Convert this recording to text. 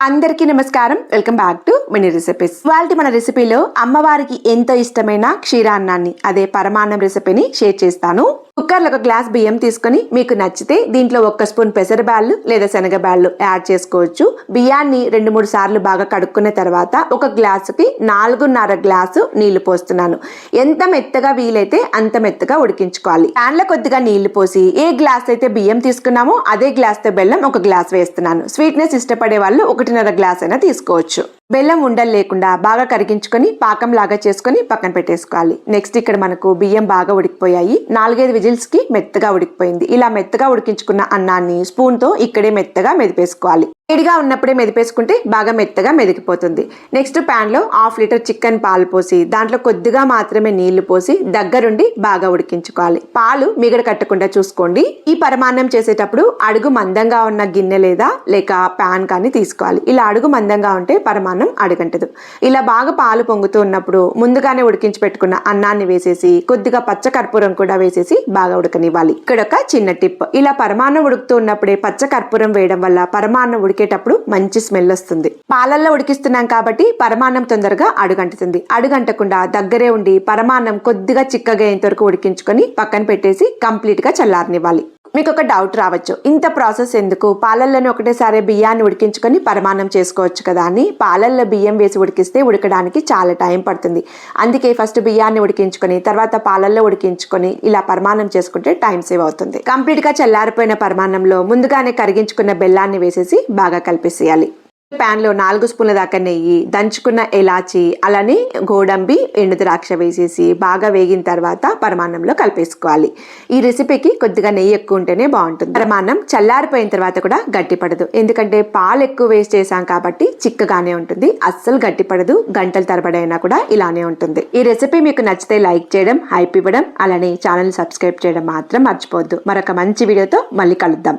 అందరికీ నమస్కారం. Welcome back to mini recipes. ఇవాల్టి మన రెసిపీలో అమ్మవారికి ఎంతో ఇష్టమైన క్షీరాన్నాన్ని అదే పరమాన్నం రెసిపీని షేర్ చేస్తాను. కుక్కర్లో ఒక గ్లాస్ బియ్యం తీసుకొని మీకు నచ్చితే దీంట్లో 1 స్పూన్ పెసరబ్యాళ్ళు లేదా శనగబ్యాళ్ళు యాడ్ చేసుకోవచ్చు. బియ్యాన్ని 2-3 సార్లు బాగా కడుక్కున్న తర్వాత ఒక గ్లాసుకి 4.5 గ్లాసు నీళ్లు పోస్తున్నాను. ఎంత మెత్తగా వీలైతే అంత మెత్తగా ఉడికించుకోవాలి. ప్యాన్ లో కొద్దిగా నీళ్లు పోసి ఏ గ్లాస్ అయితే బియ్యం తీసుకున్నామో అదే గ్లాస్ తో బెల్లం 1 గ్లాస్ వేస్తున్నాను. స్వీట్నెస్ ఇష్టపడే వాళ్ళు 1.5 గ్లాస్ అయినా తీసుకోవచ్చు. బెల్లం ఉండలు లేకుండా బాగా కరిగించుకొని పాకం లాగా చేసుకొని పక్కన పెట్టేసుకోవాలి. నెక్స్ట్ ఇక్కడ మనకు బియ్యం బాగా ఉడికిపోయాయి. 4-5 విజిల్స్ కి మెత్తగా ఉడికిపోయింది. ఇలా మెత్తగా ఉడికించుకున్న అన్నాన్ని స్పూన్ తో ఇక్కడే మెత్తగా మెదిపేసుకోవాలి. వేడిగా ఉన్నప్పుడే మెదిపేసుకుంటే బాగా మెత్తగా మెదిగిపోతుంది. నెక్స్ట్ ప్యాన్ లో 1/2 లీటర్ చికెన్ పాలు పోసి దాంట్లో కొద్దిగా మాత్రమే నీళ్లు పోసి దగ్గరుండి బాగా ఉడికించుకోవాలి. పాలు మిగడ కట్టకుండా చూసుకోండి. ఈ పరమాన్నం చేసేటప్పుడు అడుగు మందంగా ఉన్న గిన్నె లేదా లేక ప్యాన్ కానీ తీసుకోవాలి. ఇలా అడుగు మందంగా ఉంటే పరమాన్నం అడుగంటదు. ఇలా బాగా పాలు పొంగుతూ ఉన్నప్పుడు ముందుగానే ఉడికించి పెట్టుకున్న అన్నాన్ని వేసేసి కొద్దిగా పచ్చ కర్పూరం కూడా వేసేసి బాగా ఉడకనివ్వాలి. ఇక్కడ ఒక చిన్న టిప్, ఇలా పరమాన్నం ఉడుకుతూ ఉన్నప్పుడే పచ్చ కర్పూరం వేయడం వల్ల పరమాన్నం ఉడికేటప్పుడు మంచి స్మెల్ వస్తుంది. పాలల్లో ఉడికిస్తున్నాం కాబట్టి పరమాన్నం తొందరగా అడుగంటుతుంది. అడుగంటకుండా దగ్గరే ఉండి పరమాన్నం కొద్దిగా చిక్కగా అయ్యేంత వరకు ఉడికించుకొని పక్కన పెట్టేసి కంప్లీట్ గా చల్లారనివ్వాలి. మీకు ఒక డౌట్ రావచ్చు, ఇంత ప్రాసెస్ ఎందుకు, పాలల్లోనే ఒకటేసారి బియ్యాన్ని ఉడికించుకొని పరమాన్నం చేసుకోవచ్చు కదా అని. పాలల్లో బియ్యం వేసి ఉడికిస్తే ఉడకడానికి చాలా టైం పడుతుంది. అందుకే ఫస్ట్ బియ్యాన్ని ఉడికించుకొని తర్వాత పాలల్లో ఉడికించుకొని ఇలా పరమాన్నం చేసుకుంటే టైం సేవ్ అవుతుంది. కంప్లీట్ గా చల్లారిపోయిన పరమాన్నంలో ముందుగానే కరిగించుకున్న బెల్లాన్ని వేసేసి బాగా కలిపేసేయాలి. ప్యాన్ లో 4 స్పూన్ల దాకా నెయ్యి, దంచుకున్న ఎలాచి, అలానే గోడంబి, ఎండు ద్రాక్ష వేసేసి బాగా వేగిన తర్వాత పరమాన్నంలో కలిపేసుకోవాలి. ఈ రెసిపీకి కొద్దిగా నెయ్యి ఎక్కువ ఉంటేనే బాగుంటుంది. పరమాన్నం చల్లారిపోయిన తర్వాత కూడా గట్టిపడదు, ఎందుకంటే పాలు ఎక్కువ వేస్ట్ చేసాం కాబట్టి చిక్కగానే ఉంటుంది. అస్సలు గట్టిపడదు, గంటల తరబడైనా కూడా ఇలానే ఉంటుంది. ఈ రెసిపీ మీకు నచ్చితే లైక్ చేయడం, హైప్ ఇవ్వడం, అలానే ఛానల్ సబ్స్క్రైబ్ చేయడం మాత్రం మర్చిపోవద్దు. మరొక మంచి వీడియోతో మళ్ళీ కలుద్దాం.